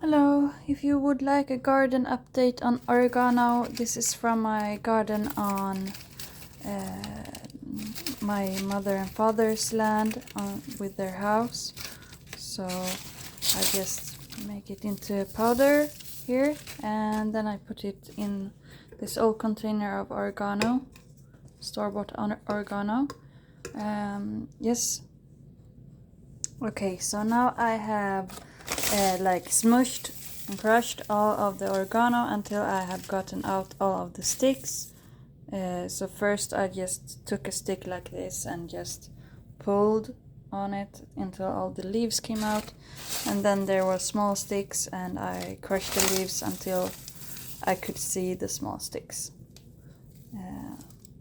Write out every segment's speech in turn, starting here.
Hello, if you would like a garden update on oregano, this is from my garden on my mother and father's land with their house. So I just make it into powder here and then I put it in this old container of oregano, store-bought oregano. Yes. Okay, so now I have like smushed and crushed all of the oregano until I have gotten out all of the sticks. So first I just took a stick like this and just pulled on it until all the leaves came out, and then there were small sticks and I crushed the leaves until I could see the small sticks,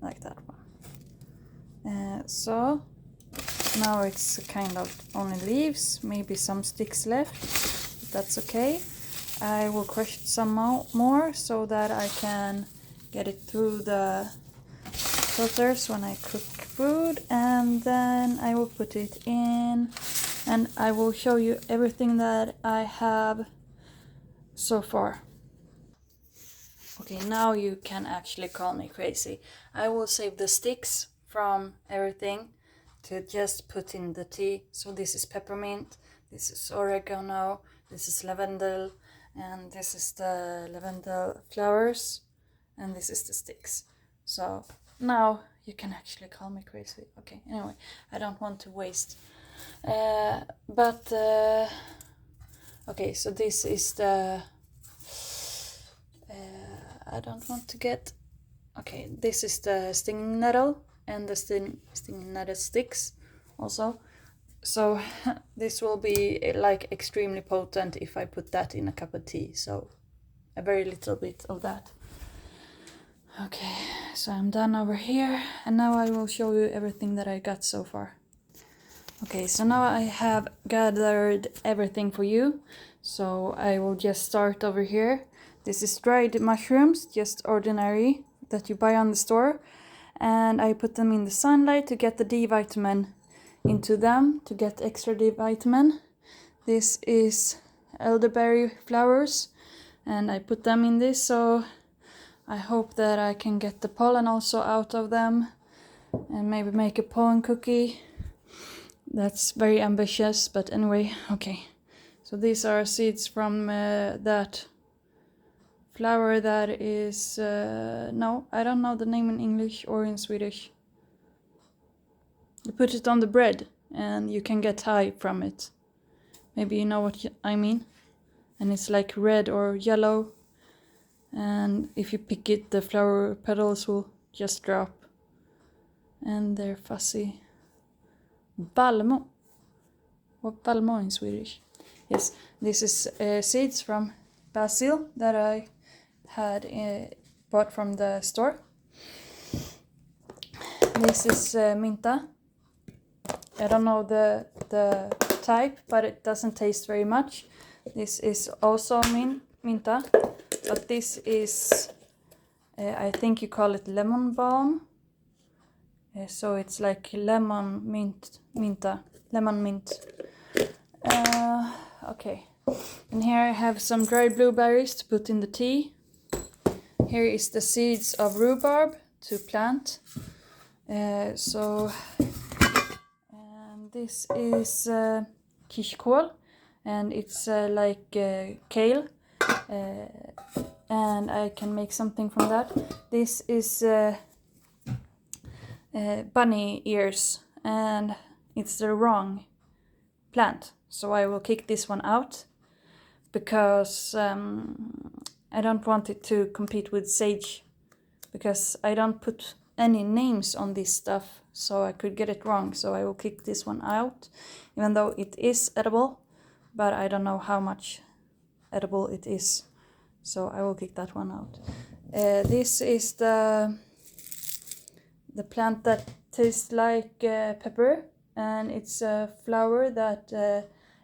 like that one. So now it's kind of only leaves, maybe some sticks left, but that's okay. I will crush it some more so that I can get it through the filters when I cook food, and then I will put it in and I will show you everything that I have so far. Okay, now you can actually call me crazy. I will save the sticks from everything to just put in the tea. So this is peppermint, this is oregano, this is lavender, and this is the lavender flowers, and this is the sticks. So now you can actually call me crazy. Okay, anyway, I don't want to waste. Okay, so this is the I don't want to get. Okay, this is the stinging nettle and the stinging nettle sticks also. So this will be like extremely potent if I put that in a cup of tea. So a very little bit of that. Okay, so I'm done over here, and now I will show you everything that I got so far. Okay, so now I have gathered everything for you. So I will just start over here. This is dried mushrooms, just ordinary, that you buy on the store. And I put them in the sunlight to get the D vitamin into them, to get extra D vitamin. This is elderberry flowers, and I put them in this, so I hope that I can get the pollen also out of them and maybe make a pollen cookie. That's very ambitious, but anyway, okay. So these are seeds from that flower that is, no, I don't know the name in English or in Swedish. You put it on the bread and you can get high from it. Maybe you know what I mean. And it's like red or yellow. And if you pick it, the flower petals will just drop. And they're fuzzy. Balmo. What balmo in Swedish? Yes, this is seeds from basil that I had bought from the store. This is minta. I don't know the type, but it doesn't taste very much. This is also minta, but this is, I think you call it lemon balm. So it's like lemon mint. Okay, and here I have some dried blueberries to put in the tea. Here is the seeds of rhubarb to plant. And this is kirskål, and it's like kale, and I can make something from that. This is bunny ears, and it's the wrong plant, so I will kick this one out because I don't want it to compete with sage, because I don't put any names on this stuff, so I could get it wrong. So I will kick this one out, even though it is edible, but I don't know how much edible it is, so I will kick that one out. This is the plant that tastes like pepper, and it's a flower that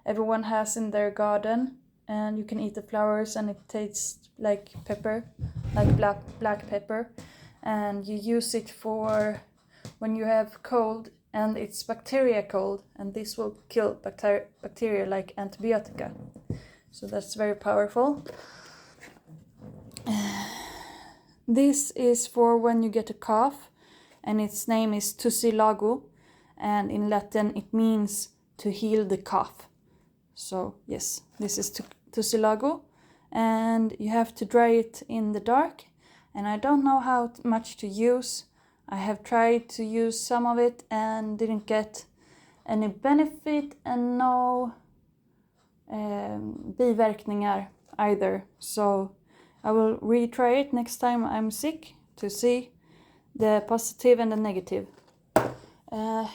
everyone has in their garden, and you can eat the flowers and it tastes like pepper, like black pepper, and you use it for when you have cold and it's bacteria cold, and this will kill bacteria like antibiotica. so that's very powerful. This is for when you get a cough, and its name is Tussilago, and in Latin it means to heal the cough. So yes, this is Tussilago, and you have to dry it in the dark, and I don't know how much to use. I have tried to use some of it and didn't get any benefit and no biverkningar either. So I will retry it next time I'm sick to see the positive and the negative.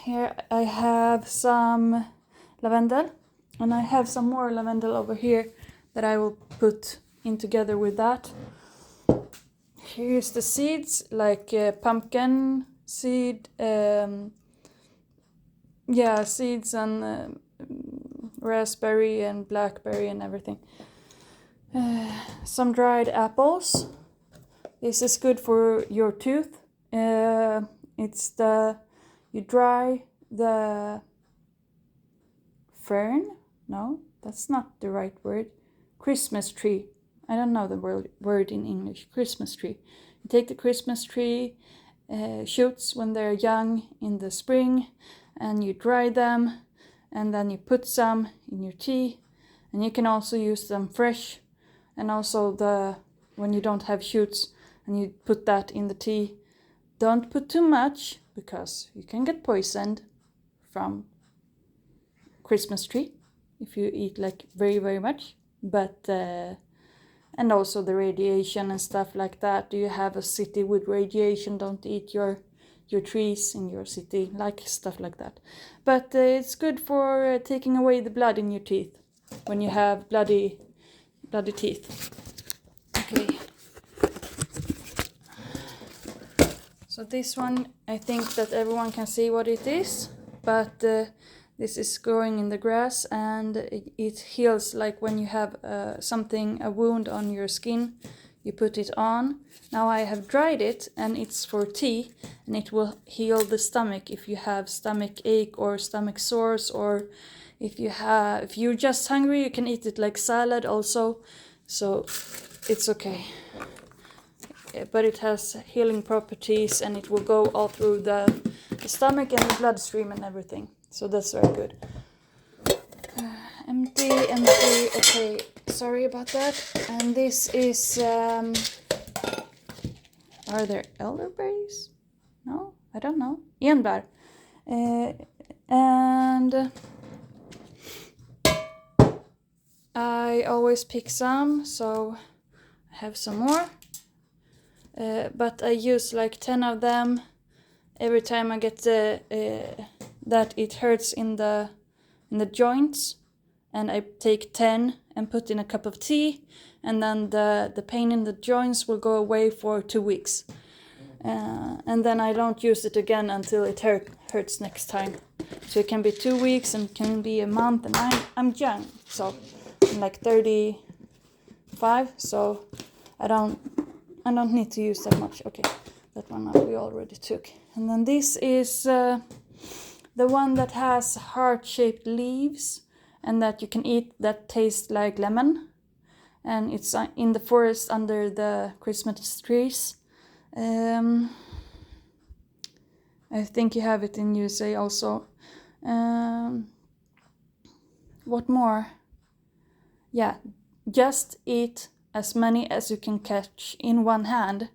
Here I have some lavendel, and I have some more lavendel over here that I will put in together with that. Here's the seeds, like pumpkin seed, seeds and raspberry and blackberry and everything. Some dried apples. This is good for your tooth. You dry the fern. No, that's not the right word. Christmas tree. I don't know the word in English. Christmas tree. You take the Christmas tree shoots when they're young in the spring, and you dry them, and then you put some in your tea, and you can also use them fresh, and also when you don't have shoots, and you put that in the tea. Don't put too much, because you can get poisoned from Christmas tree if you eat like very, very much. But and also the radiation and stuff like that. Do you have a city with radiation? Don't eat your trees in your city, like stuff like that. But it's good for taking away the blood in your teeth when you have bloody teeth. Okay. So this one, I think that everyone can see what it is, but this is growing in the grass, and it heals like when you have a wound on your skin, you put it on. Now I have dried it, and it's for tea, and it will heal the stomach if you have stomach ache or stomach sores, or if you're just hungry, you can eat it like salad also, so it's okay. But it has healing properties, and it will go all through the stomach and the bloodstream and everything. So that's very good. Empty. Okay, sorry about that. And this is, are there elderberries? No, I don't know. Enbär. And I always pick some, so I have some more. But I use like 10 of them every time I get that it hurts in the joints, and I take 10 and put in a cup of tea, and then the pain in the joints will go away for 2 weeks, and then I don't use it again until it hurts next time. So it can be 2 weeks and can be a month, and I'm young, so I'm like 35, so I don't need to use that much. Okay, that one we already took. And then this is the one that has heart-shaped leaves, and that you can eat, that tastes like lemon. And it's in the forest under the Christmas trees. I think you have it in USA also. What more? Yeah, just eat as many as you can catch in one hand,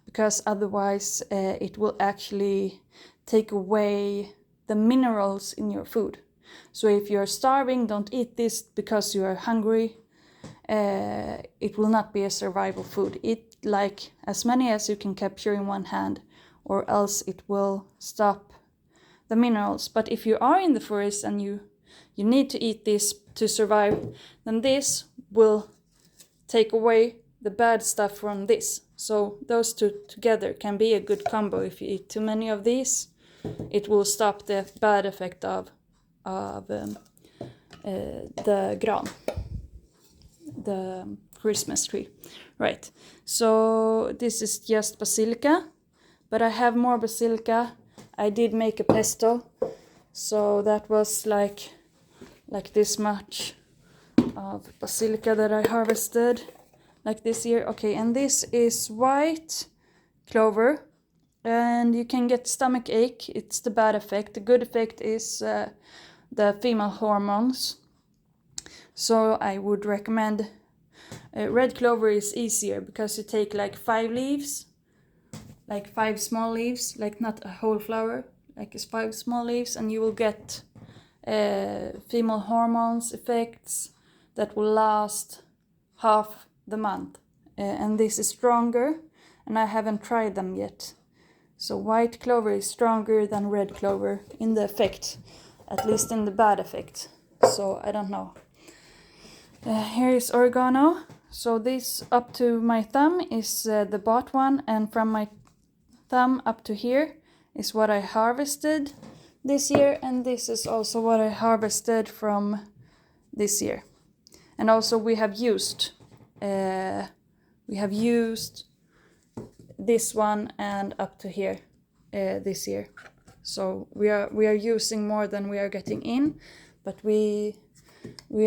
because otherwise it will actually take away the minerals in your food. So if you're starving, don't eat this because you are hungry. It will not be a survival food. Eat like as many as you can capture in one hand, or else it will stop the minerals. But if you are in the forest and you need to eat this to survive, then this will take away the bad stuff from this. So those two together can be a good combo. If you eat too many of these, it will stop the bad effect of the gran, the Christmas tree. Right, so this is just basilica, but I have more basilica. I did make a pesto, so that was like this much of basilica that I harvested like this year. Okay, and this is white clover, and you can get stomach ache. It's the bad effect. The good effect is the female hormones. So I would recommend red clover is easier because you take like 5 leaves, like 5 small leaves, like not a whole flower, like it's 5 small leaves, and you will get female hormones effects that will last half the month. And this is stronger, and I haven't tried them yet. So white clover is stronger than red clover in the effect, at least in the bad effect. So I don't know. Here is oregano. So this up to my thumb is the bought one, and from my thumb up to here is what I harvested this year, and this is also what I harvested from this year. And also we have used this one and up to here this year. So we are using more than we are getting in, but we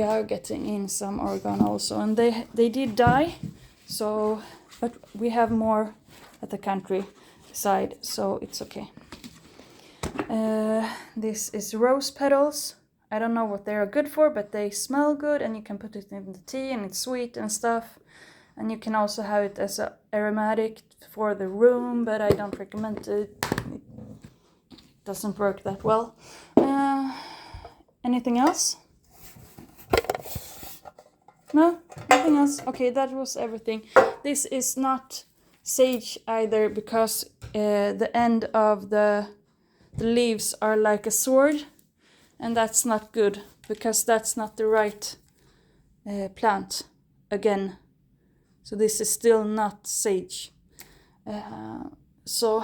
are getting in some oregano also, and they did die. So, but we have more at the country side, so it's okay. This is rose petals. I don't know what they are good for, but they smell good, and you can put it in the tea, and it's sweet and stuff. And you can also have it as an aromatic for the room, but I don't recommend it. It doesn't work that well. Anything else? No? Nothing else? Okay, that was everything. This is not sage either, because the end of the leaves are like a sword, and that's not good, because that's not the right plant again. So this is still not sage. So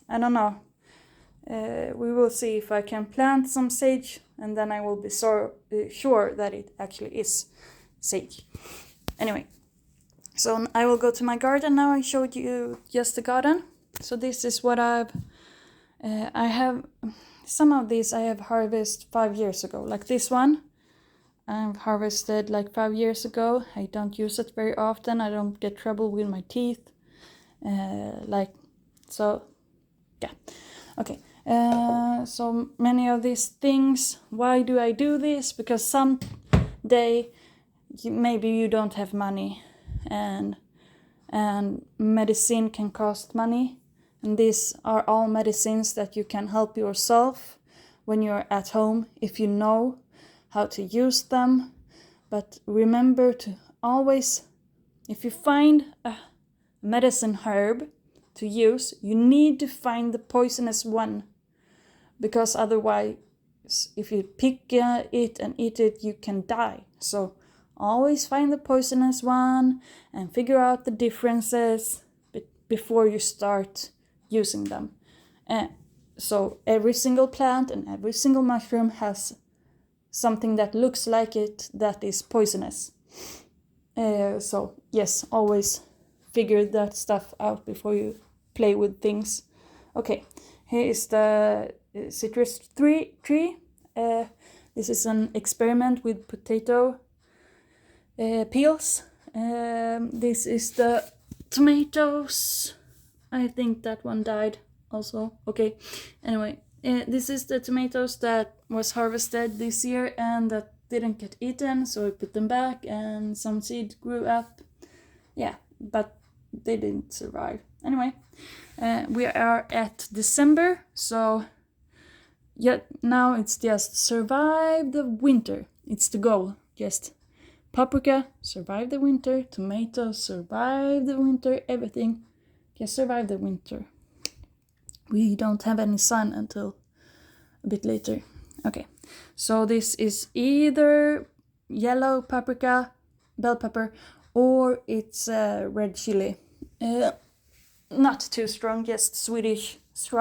I don't know. We will see if I can plant some sage, and then I will be sure that it actually is sage. Anyway, so I will go to my garden now. I showed you just the garden. So this is what I have. Some of these I have harvested 5 years ago, like this one. I've harvested like 5 years ago. I don't use it very often. I don't get trouble with my teeth. Yeah. Okay. So many of these things. Why do I do this? Because someday maybe you don't have money, and medicine can cost money. And these are all medicines that you can help yourself when you're at home, if you know how to use them. But remember to always, if you find a medicine herb to use, you need to find the poisonous one, because otherwise if you pick it and eat it, you can die. So always find the poisonous one and figure out the differences before you start using them. So every single plant and every single mushroom has something that looks like it that is poisonous. So yes, always figure that stuff out before you play with things. Okay, here is the citrus tree. This is an experiment with potato peels. This is the tomatoes. I think that one died also. Okay, anyway, this is the tomatoes that was harvested this year and that didn't get eaten, so I put them back and some seed grew up. Yeah, but they didn't survive. Anyway, we are at December, so yeah, now it's just survive the winter. It's the goal. Just paprika, survive the winter. Tomatoes, survive the winter. Everything, just survive the winter. We don't have any sun until a bit later. Okay, so this is either yellow paprika, bell pepper, or it's red chili. Not too strong, just Swedish strong.